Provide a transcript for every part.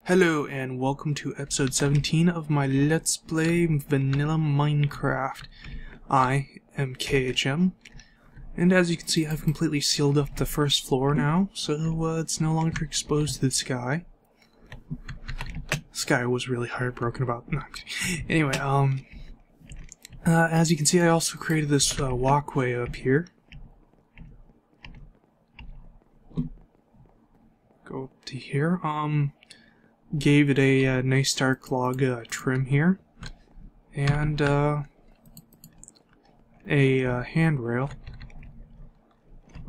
Hello and welcome to episode 17 of my Let's Play Vanilla Minecraft. I am KHM, and as you can see I've completely sealed up the first floor now, so it's no longer exposed to the sky. This guy was really heartbroken about... No, anyway, as you can see I also created this walkway up here. Go up to here. Gave it a nice dark log trim here, and a handrail.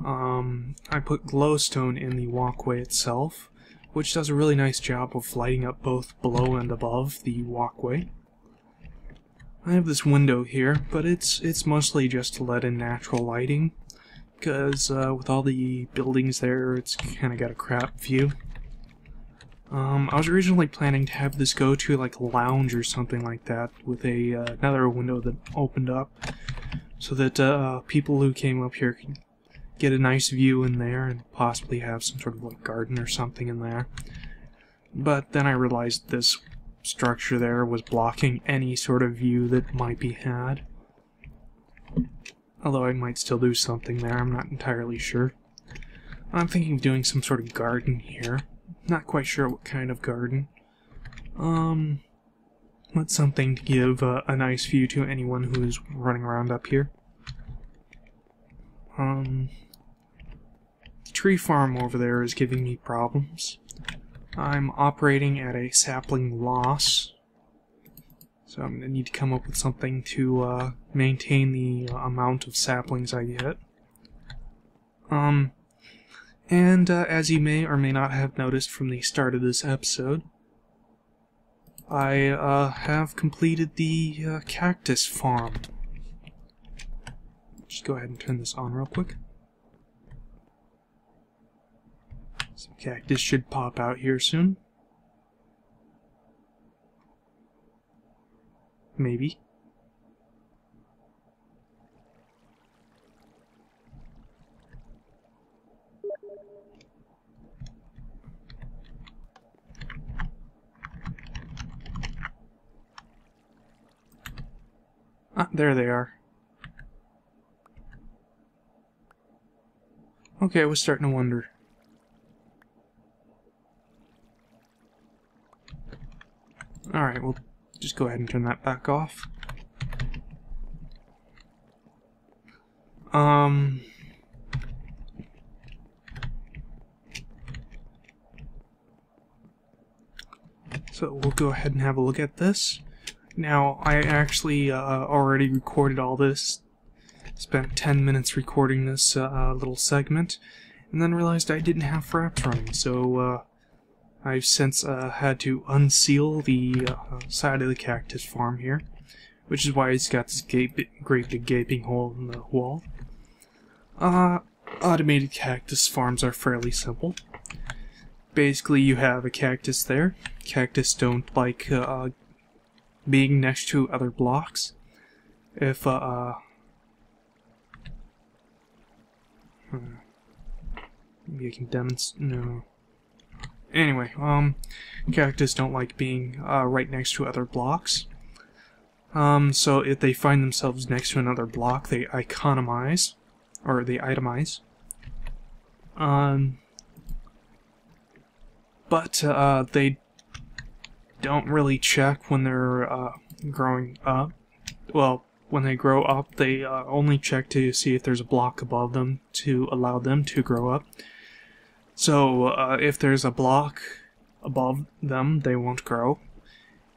I put glowstone in the walkway itself, which does a really nice job of lighting up both below and above the walkway. I have this window here, but it's mostly just to let in natural lighting, because with all the buildings there, it's kind of got a crap view. I was originally planning to have this go to like a lounge or something like that, with a another window that opened up, so that people who came up here could get a nice view in there and possibly have some sort of like garden or something in there. But then I realized this structure there was blocking any sort of view that might be had. Although I might still do something there, I'm not entirely sure. I'm thinking of doing some sort of garden here. Not quite sure what kind of garden. But something to give a nice view to anyone who is running around up here. The tree farm over there is giving me problems. I'm operating at a sapling loss, so I'm going to need to come up with something to maintain the amount of saplings I get. And as you may or may not have noticed from the start of this episode, I have completed the cactus farm. Just go ahead and turn this on real quick. Some cactus should pop out here soon. Maybe. Ah, there they are. Okay, I was starting to wonder. Alright, we'll just go ahead and turn that back off. So we'll go ahead and have a look at this. Now, I actually already recorded all this, spent 10 minutes recording this little segment, and then realized I didn't have fraps running, so I've since had to unseal the side of the cactus farm here, which is why it's got this great big gaping hole in the wall. Automated cactus farms are fairly simple. Basically, you have a cactus there. Cactus don't like being next to other blocks. If maybe I can demonstrate. No. Anyway, cactus don't like being right next to other blocks. So if they find themselves next to another block, they economize, or they itemize. But they don't really check when they're growing up. Well, when they grow up, they only check to see if there's a block above them to allow them to grow up. So if there's a block above them, they won't grow.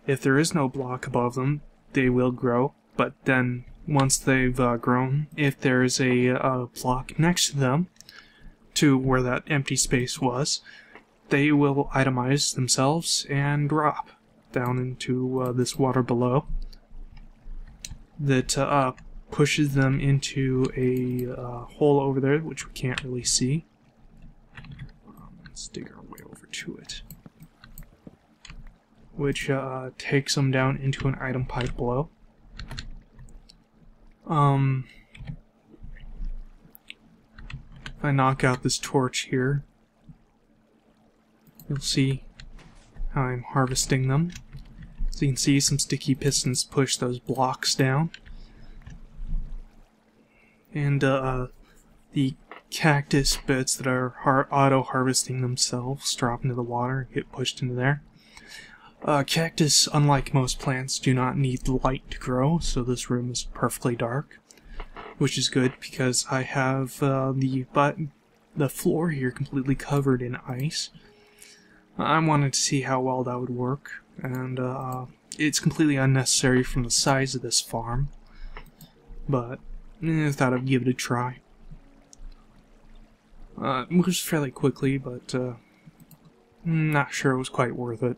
If there is no block above them, they will grow. But then once they've grown, if there's a block next to them, to where that empty space was, they will itemize themselves and drop down into this water below that pushes them into a hole over there, which we can't really see. Let's dig our way over to it. Which takes them down into an item pipe below. If I knock out this torch here, you'll see how I'm harvesting them. So you can see some sticky pistons push those blocks down. And the cactus bits that are auto-harvesting themselves drop into the water and get pushed into there. Cactus, unlike most plants, do not need light to grow, so this room is perfectly dark, which is good because I have the floor here completely covered in ice. I wanted to see how well that would work, and it's completely unnecessary from the size of this farm, but I thought I'd give it a try. It moves fairly quickly, but not sure it was quite worth it.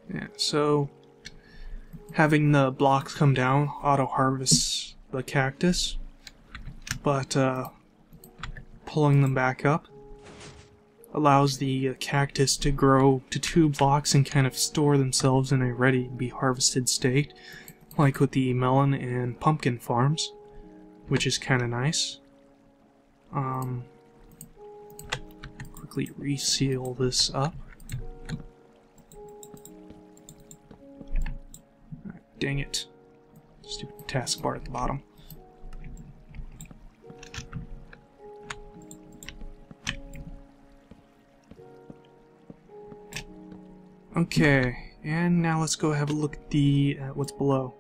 Yeah, so having the blocks come down auto-harvests the cactus, but pulling them back up allows the cactus to grow to 2 blocks and kind of store themselves in a ready-to-be harvested state, like with the melon and pumpkin farms, which is kind of nice. Quickly reseal this up. Dang it. Stupid taskbar at the bottom. Okay, and now let's go have a look at what's below.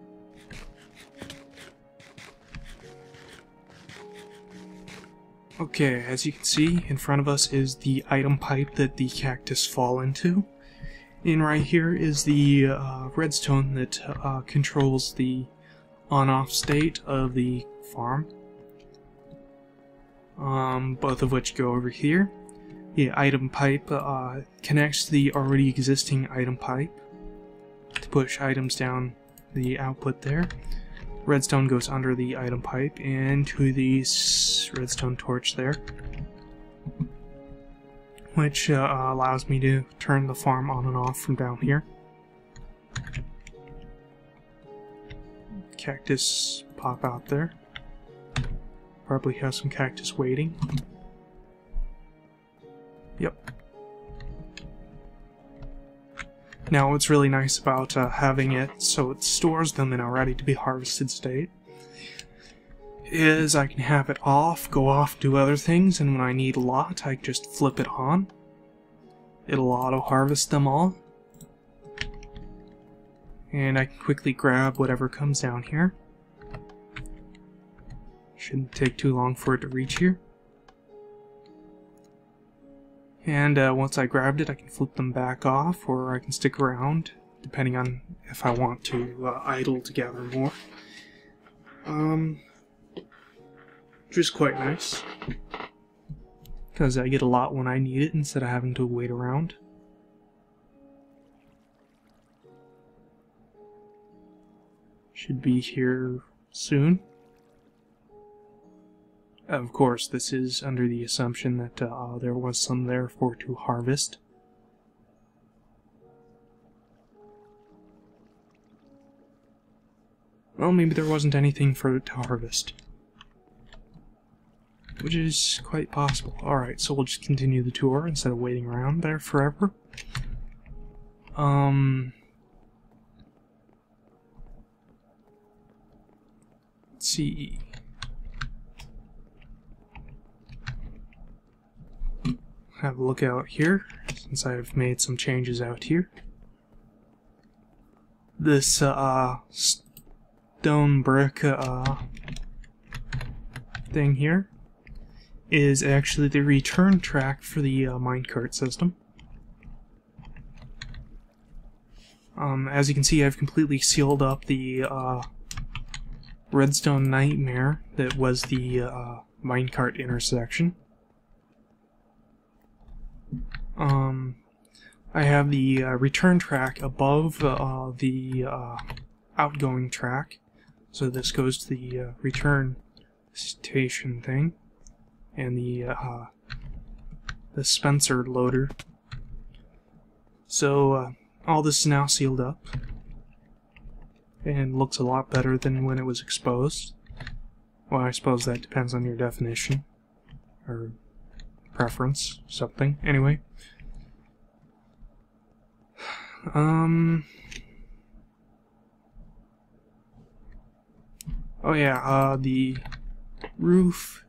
Okay, as you can see, in front of us is the item pipe that the cactus fall into. And right here is the redstone that controls the on-off state of the farm. Both of which go over here. The item pipe connects to the already existing item pipe to push items down the output there. Redstone goes under the item pipe and to the redstone torch there, which allows me to turn the farm on and off from down here. Cactus pop out there. Probably have some cactus waiting. Yep. Now what's really nice about having it so it stores them in a ready-to-be harvested state is I can have it off, go off, do other things, and when I need a lot, I just flip it on. It'll auto-harvest them all. And I can quickly grab whatever comes down here. Shouldn't take too long for it to reach here. And once I grabbed it, I can flip them back off, or I can stick around, depending on if I want to idle to gather more. Which is quite nice, because I get a lot when I need it instead of having to wait around. Should be here soon. Of course, this is under the assumption that there was some there for to harvest. Well, maybe there wasn't anything for it to harvest. Which is quite possible. Alright, so we'll just continue the tour instead of waiting around there forever. Let's see. Have a look out here, since I've made some changes out here. This stone brick thing here is actually the return track for the minecart system. As you can see, I've completely sealed up the redstone nightmare that was the minecart intersection. I have the return track above the outgoing track, so this goes to the return station thing, and the Spencer loader. So all this is now sealed up, and looks a lot better than when it was exposed. Well, I suppose that depends on your definition. Or preference, something. Anyway. Oh yeah, the roof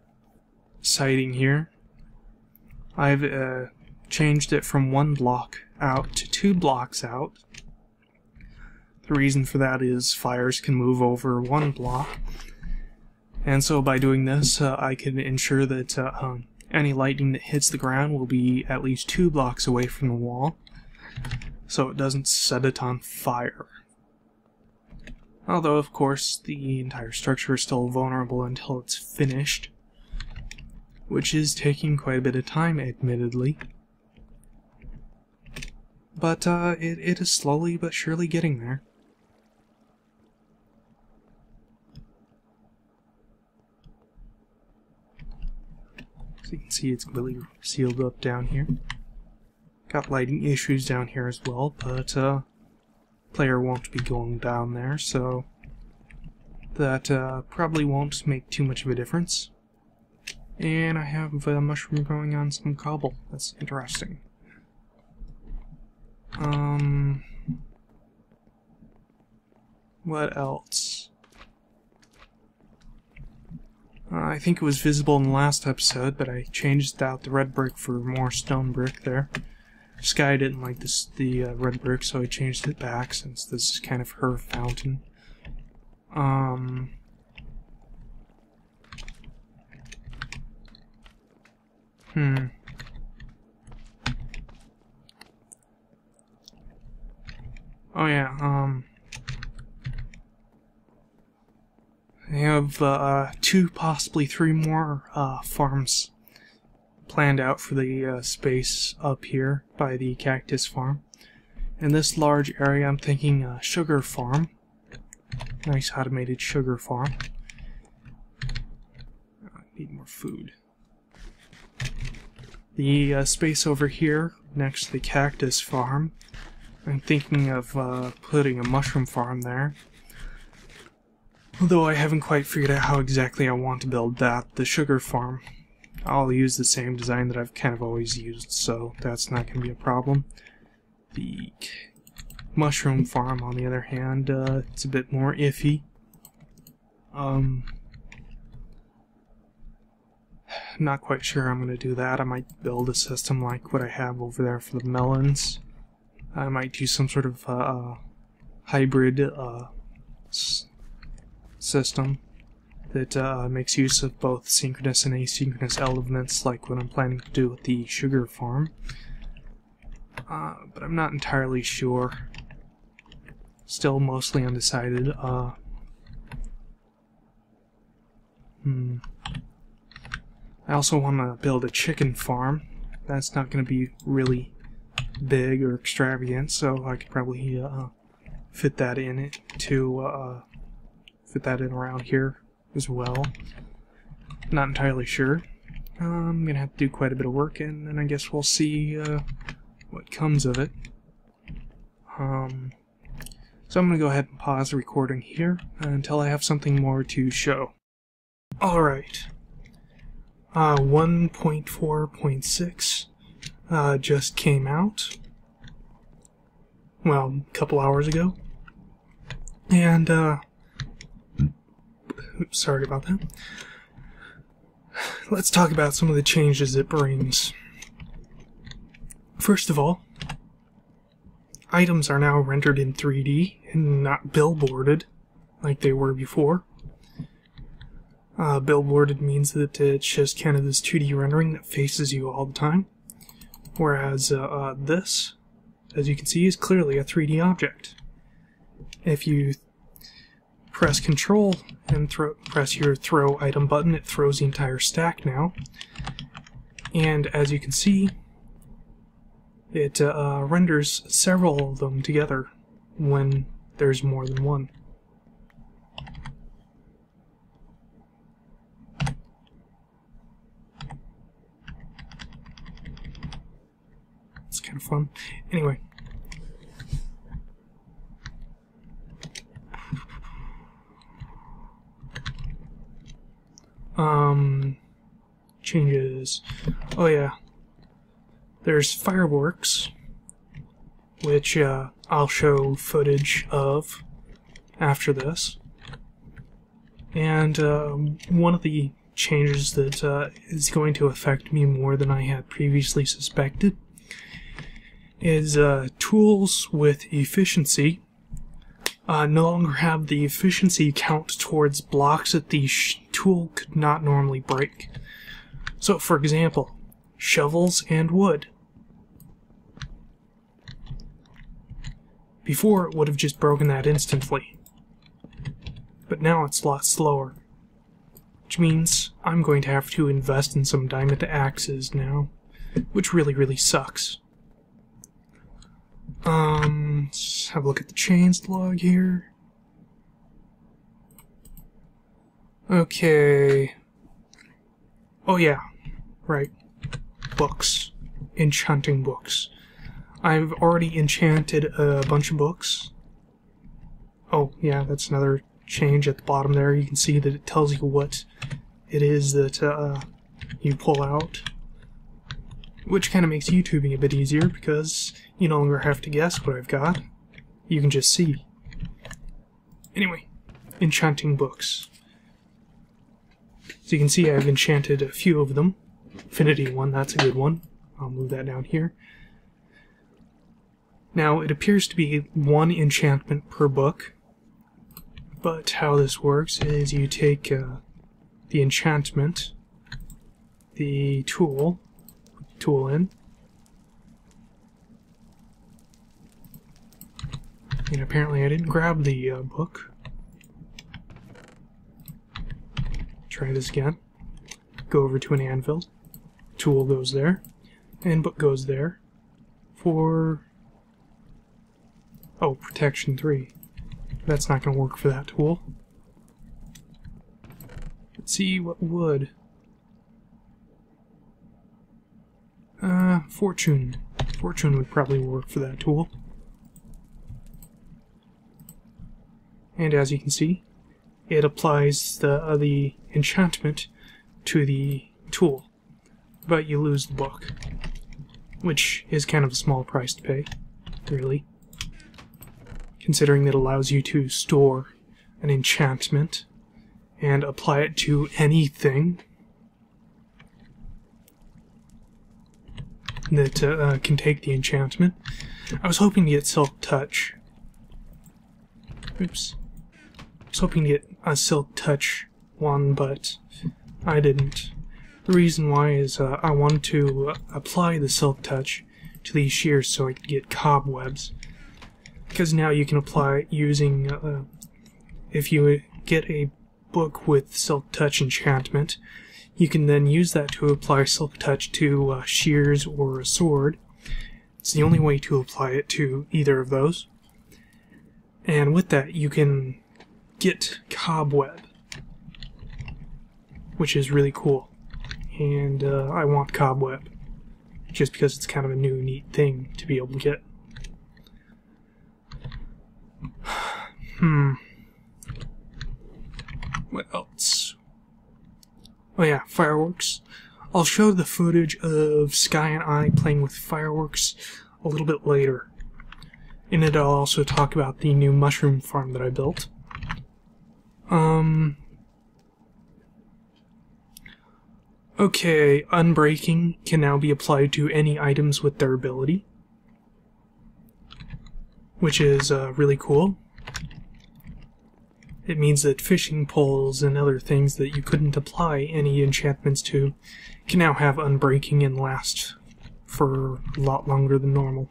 siding here. I've changed it from 1 block out to 2 blocks out. The reason for that is fires can move over 1 block. And so by doing this, I can ensure that any lightning that hits the ground will be at least 2 blocks away from the wall, so it doesn't set it on fire. Although, of course, the entire structure is still vulnerable until it's finished, which is taking quite a bit of time, admittedly. But it is slowly but surely getting there. So you can see it's really sealed up down here. Got lighting issues down here as well, but player won't be going down there, so that probably won't make too much of a difference. And I have a mushroom growing on some cobble. That's interesting. What else? I think it was visible in the last episode, but I changed out the red brick for more stone brick there. Sky didn't like the red brick, so I changed it back since this is kind of her fountain. Oh yeah, I have 2, possibly 3 more farms planned out for the space up here by the Cactus farm. In this large area, I'm thinking a sugar farm. Nice automated sugar farm. I need more food. The space over here, next to the Cactus farm, I'm thinking of putting a mushroom farm there. Although I haven't quite figured out how exactly I want to build that. The sugar farm, I'll use the same design that I've kind of always used, so that's not going to be a problem. The mushroom farm, on the other hand, it's a bit more iffy. Not quite sure I'm going to do that. I might build a system like what I have over there for the melons. I might do some sort of hybrid system that makes use of both synchronous and asynchronous elements, like what I'm planning to do with the sugar farm. But I'm not entirely sure. Still mostly undecided. I also want to build a chicken farm. That's not going to be really big or extravagant, so I could probably fit that in fit that in around here as well. Not entirely sure. I'm gonna have to do quite a bit of work, and then I guess we'll see what comes of it. So I'm gonna go ahead and pause the recording here until I have something more to show. Alright. 1.4.6 just came out. Well, a couple hours ago. And, oops, sorry about that. Let's talk about some of the changes it brings. First of all, items are now rendered in 3D and not billboarded like they were before. Billboarded means that it's just kind of this 2D rendering that faces you all the time, whereas this, as you can see, is clearly a 3D object. If you press Control and press your throw item button, it throws the entire stack now. And as you can see, it renders several of them together when there's more than one. It's kind of fun. Anyway. changes. Oh yeah, there's fireworks, which I'll show footage of after this. And one of the changes that is going to affect me more than I had previously suspected is tools with efficiency no longer have the efficiency count towards blocks that the tool could not normally break. So, for example, shovels and wood. Before, it would have just broken that instantly. But now it's a lot slower. Which means I'm going to have to invest in some diamond axes now, which really sucks. Let's have a look at the chains log here. Okay. Oh yeah, right. Books. Enchanting books. I've already enchanted a bunch of books. Oh yeah, that's another change at the bottom there. You can see that it tells you what it is that you pull out. Which kind of makes YouTubing a bit easier because you no longer have to guess what I've got. You can just see. Anyway, enchanting books. So you can see I've enchanted a few of them. Infinity one, that's a good one. I'll move that down here. Now, it appears to be one enchantment per book, but how this works is you take the enchantment, the tool in, and apparently I didn't grab the book. Try this again. Go over to an anvil, tool goes there, and book goes there for... oh, protection 3. That's not going to work for that tool. Let's see what would. Fortune. Fortune would probably work for that tool. And as you can see, it applies the enchantment to the tool, but you lose the book, which is kind of a small price to pay, really, considering that it allows you to store an enchantment and apply it to anything that can take the enchantment. I was hoping to get Silk Touch. Oops. I was hoping to get a Silk Touch one, but I didn't. The reason why is I wanted to apply the Silk Touch to these shears so I could get cobwebs. Because now you can apply it using, if you get a book with Silk Touch enchantment, you can then use that to apply Silk Touch to shears or a sword. It's the only way to apply it to either of those. And with that, you can get cobweb, which is really cool. And I want cobweb, just because it's kind of a new, neat thing to be able to get. What else? Oh yeah, fireworks. I'll show the footage of Sky and I playing with fireworks a little bit later. In it, I'll also talk about the new mushroom farm that I built. Okay, unbreaking can now be applied to any items with durability, which is really cool. It means that fishing poles and other things that you couldn't apply any enchantments to can now have unbreaking and last for a lot longer than normal.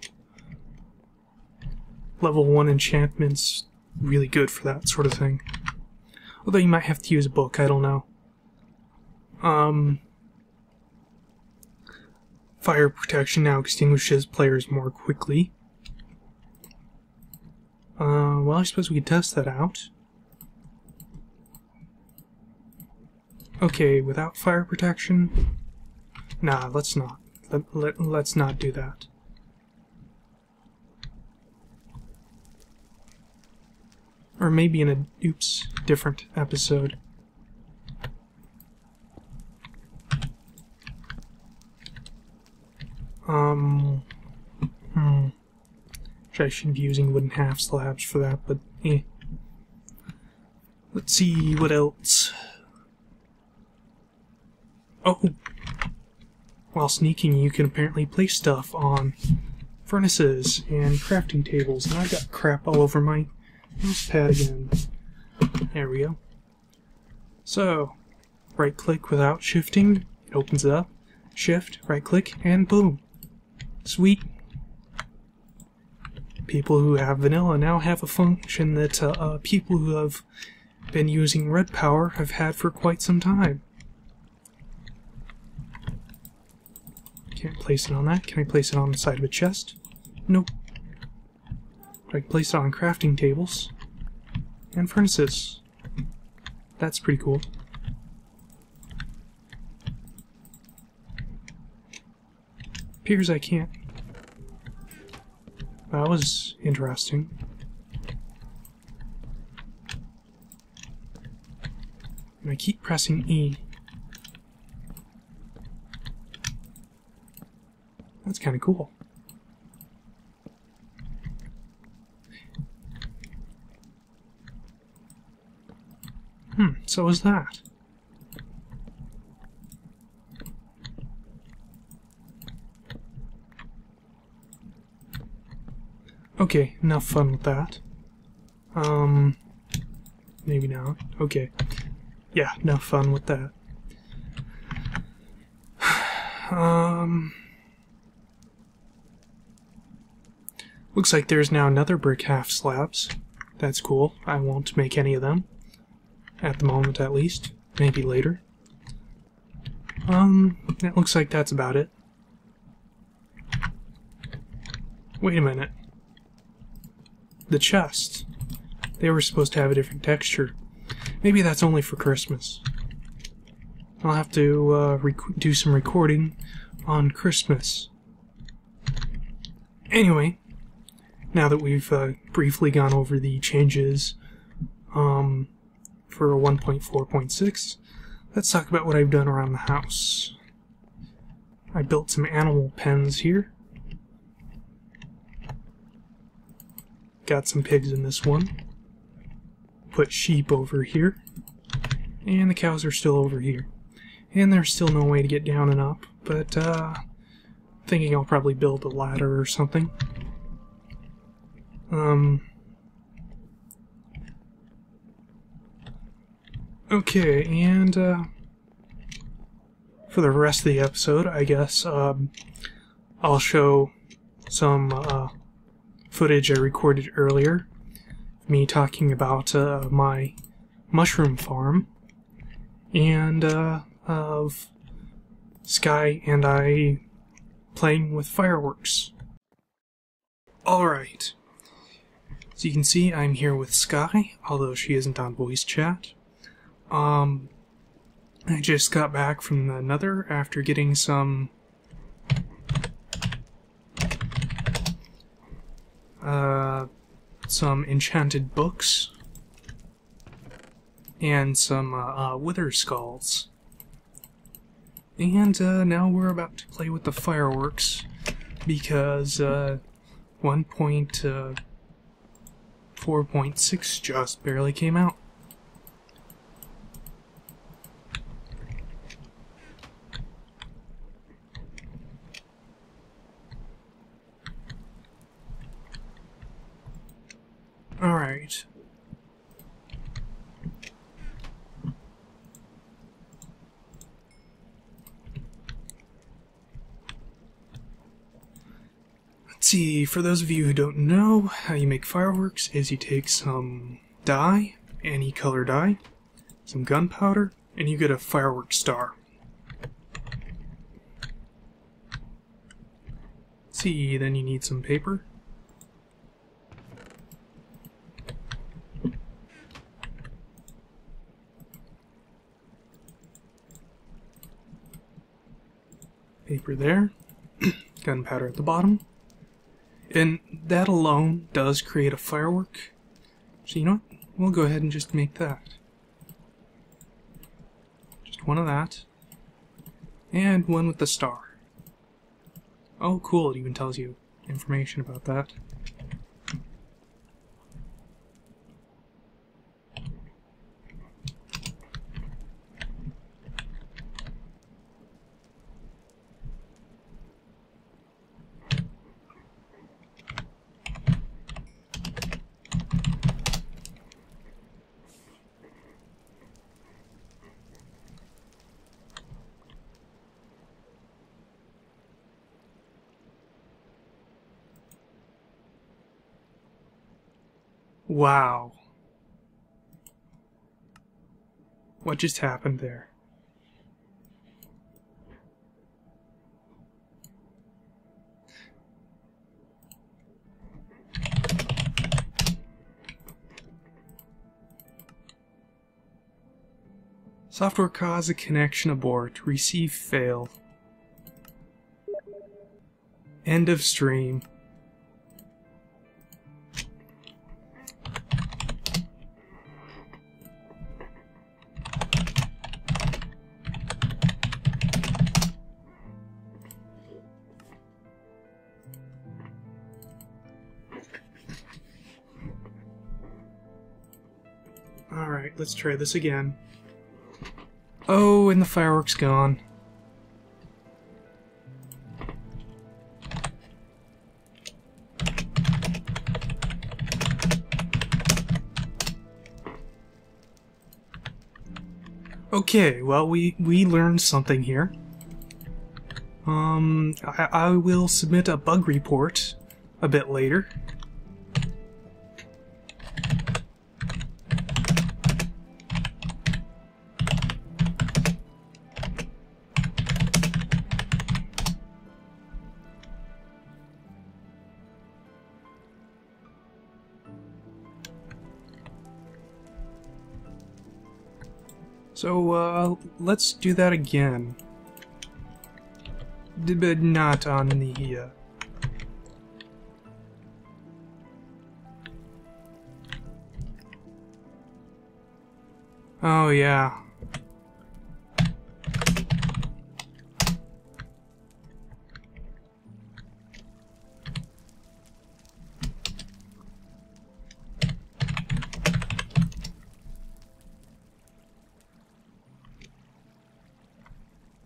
Level 1 enchantments, really good for that sort of thing. Although you might have to use a book, I don't know. Fire protection now extinguishes players more quickly. Well, I suppose we could test that out. Okay, without fire protection? Nah, let's not. Let's not do that. Or maybe in a, different episode. I should be using wooden half slabs for that, but eh. Let's see what else. Oh! While sneaking, you can apparently place stuff on furnaces and crafting tables, and I've got crap all over my mouse pad again. There we go. So, right-click without shifting, it opens it up. Shift, right-click, and boom! Sweet! People who have vanilla now have a function that people who have been using red power have had for quite some time. Can't place it on that. Can I place it on the side of a chest? Nope. I can place it on crafting tables and furnaces. That's pretty cool. Appears I can't. That was interesting. And I keep pressing E. That's kind of cool. So is that. Okay, enough fun with that. Maybe not. Okay. Yeah, enough fun with that. Looks like there's now another brick half slabs. That's cool. I won't make any of them. At the moment, at least. Maybe later. It looks like that's about it. Wait a minute. The chests. They were supposed to have a different texture. Maybe that's only for Christmas. I'll have to do some recording on Christmas. Anyway, now that we've briefly gone over the changes for 1.4.6, let's talk about what I've done around the house. I built some animal pens here. Got some pigs in this one. Put sheep over here. And the cows are still over here. And there's still no way to get down and up, but thinking I'll probably build a ladder or something. Okay, and for the rest of the episode, I guess I'll show some footage I recorded earlier, me talking about my mushroom farm, and of Sky and I playing with fireworks. Alright, so you can see I'm here with Sky, although she isn't on voice chat. I just got back from the Nether after getting some enchanted books and some wither skulls. And now we're about to play with the fireworks because 1.4.6 just barely came out. Alright. Let's see, for those of you who don't know, how you make fireworks is you take some dye, any color dye, some gunpowder, and you get a firework star. Let's see, then you need some paper. Paper there, gunpowder at the bottom, and that alone does create a firework. So you know what, we'll go ahead and just make that. Just one of that, and one with the star. Oh, cool, it even tells you information about that. Wow. What just happened there? Software cause a connection abort. Receive fail. End of stream. Alright, let's try this again. Oh, and the fireworks gone. Okay, well, we learned something here. I will submit a bug report a bit later. So, let's do that again. But not on the, Oh, yeah.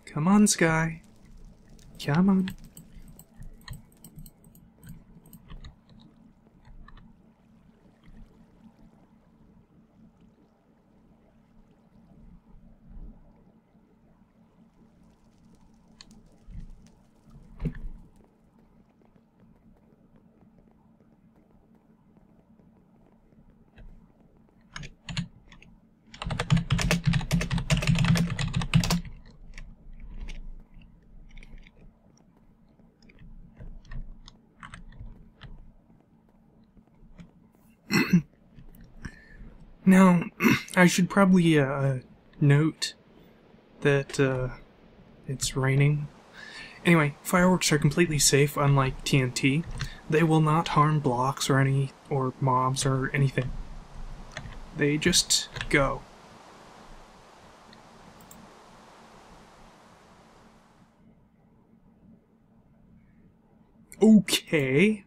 Come on, Sky. Come on. Now, I should probably note that it's raining. Anyway, fireworks are completely safe, unlike TNT. They will not harm blocks or mobs or anything. They just go. Okay.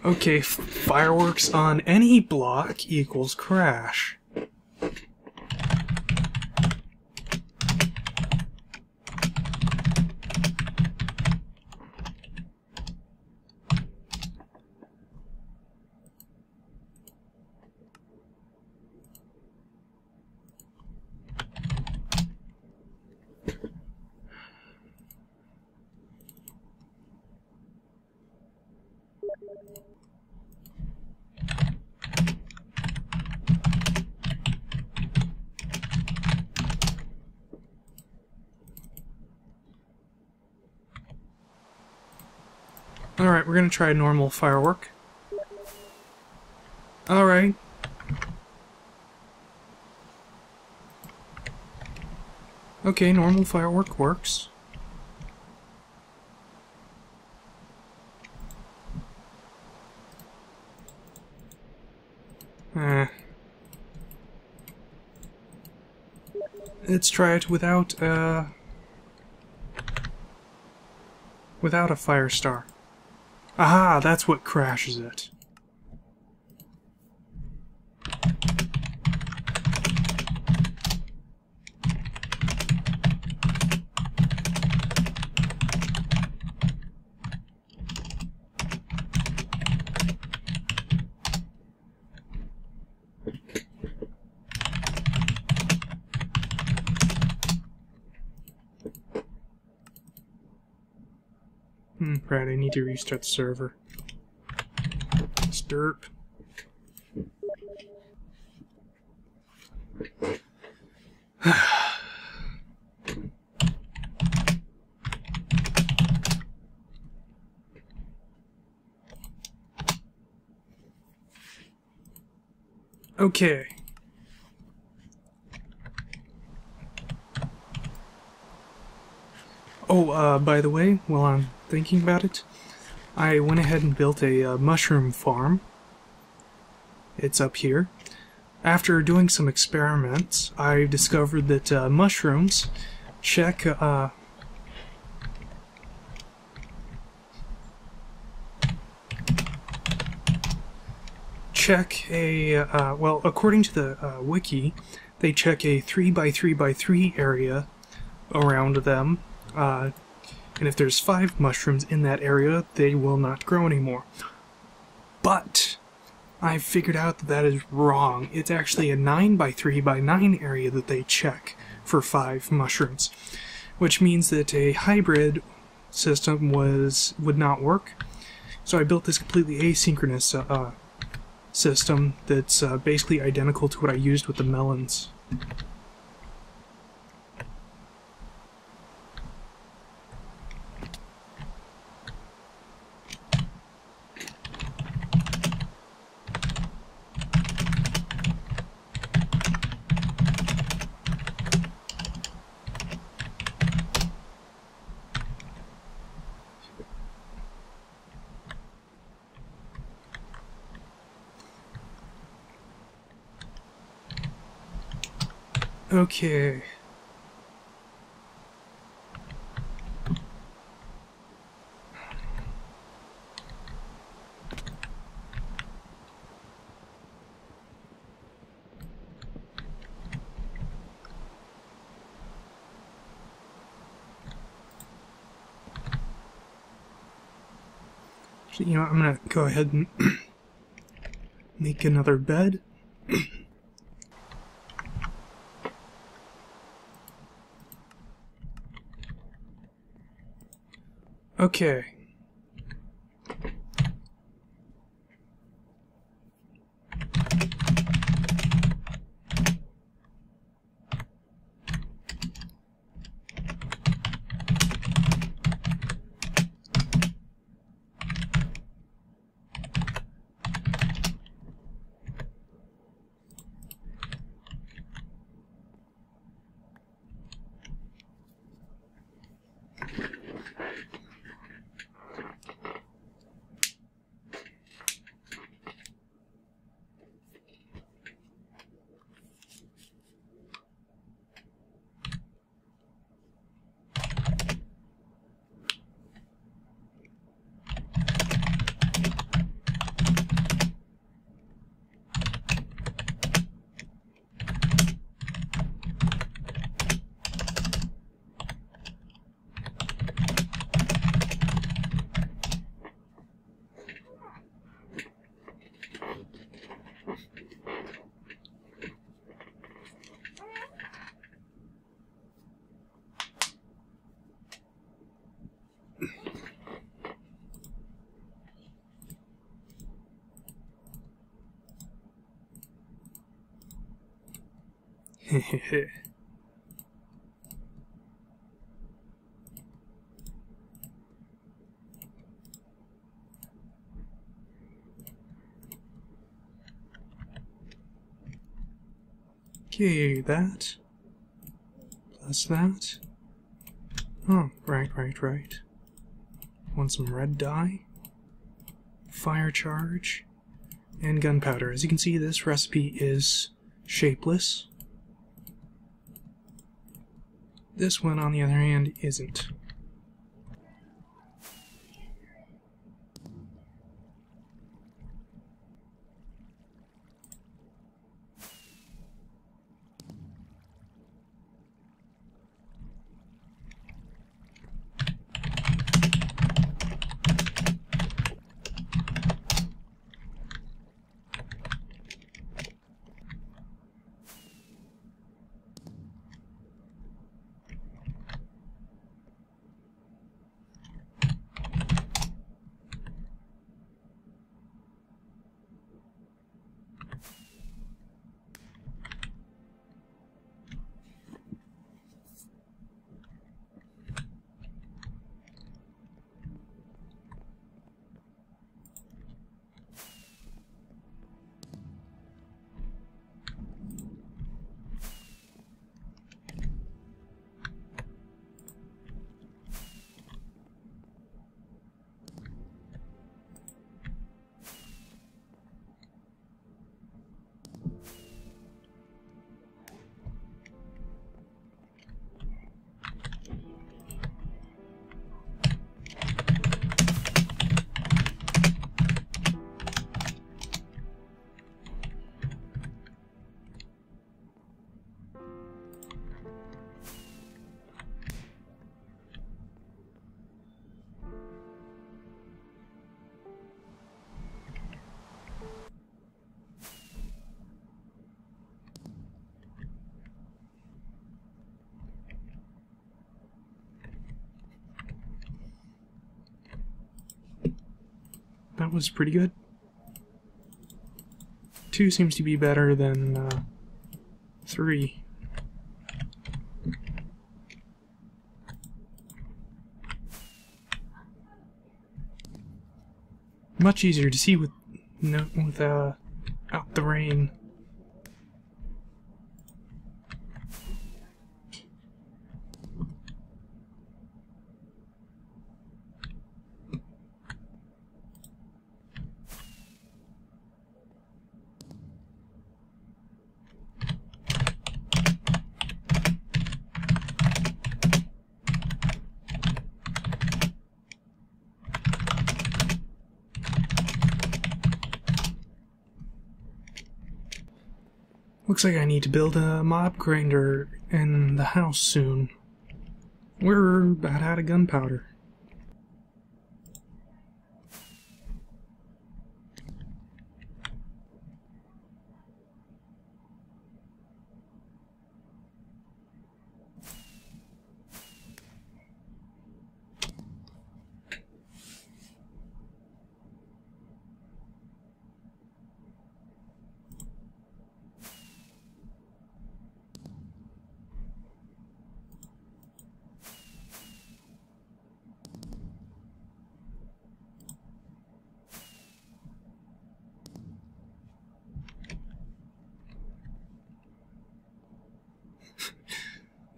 Okay, fireworks on any block equals crash. Alright, we're gonna try a normal firework. Alright. Okay, normal firework works. Let's try it without, without a fire star. Aha, that's what crashes it. Right, I need to restart the server. Stirp. Okay. Oh, by the way, while I'm thinking about it, I went ahead and built a mushroom farm. It's up here. After doing some experiments, I discovered that mushrooms check well, according to the wiki, they check a 3x3x3 area around them, and if there's 5 mushrooms in that area, they will not grow anymore. But I figured out that that is wrong. It's actually a 9x3x9 area that they check for 5 mushrooms, which means that a hybrid system would not work. So I built this completely asynchronous system that's basically identical to what I used with the melons. Okay. So, you know, I'm gonna go ahead and make another bed. Okay. Okay, that. Plus that. Oh, right. Want some red dye, fire charge, and gunpowder. As you can see, this recipe is shapeless. This one, on the other hand, isn't. that was pretty good. 2 seems to be better than 3. Much easier to see without the rain. Looks like I need to build a mob grinder in the house soon. We're about out of gunpowder.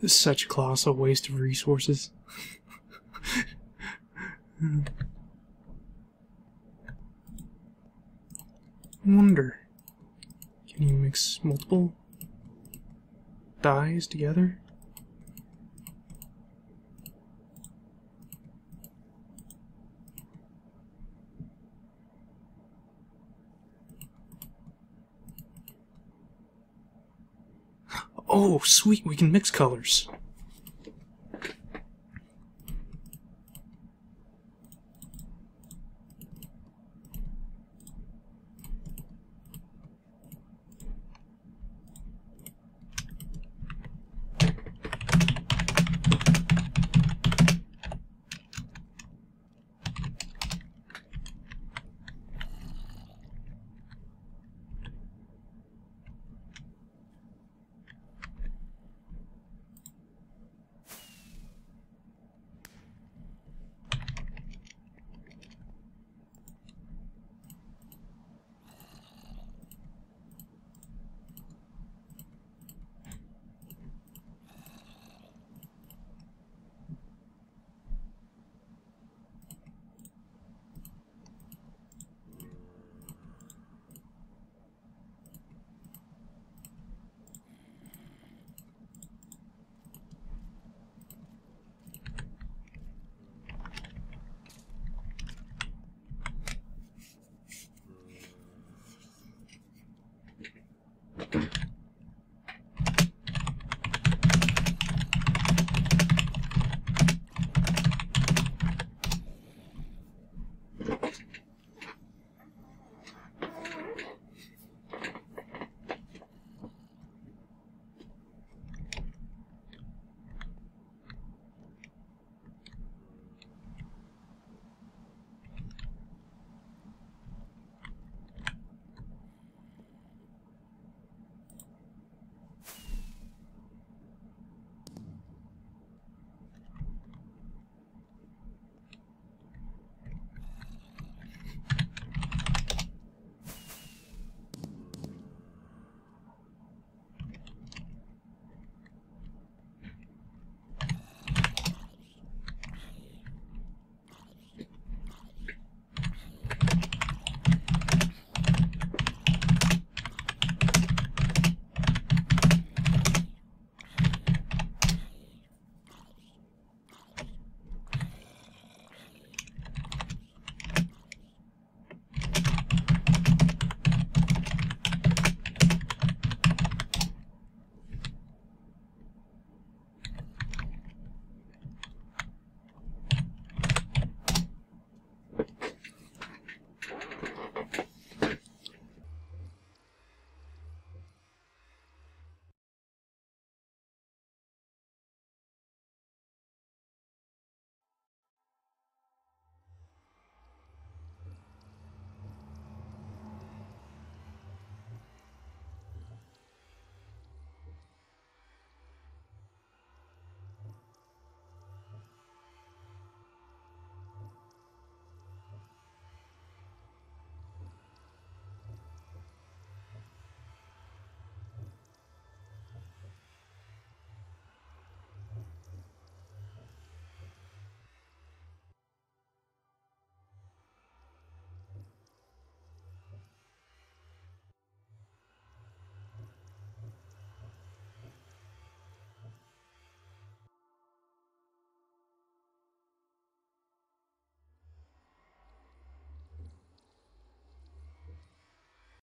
This is such a colossal waste of resources. I wonder, can you mix multiple dyes together? Oh, sweet, we can mix colors.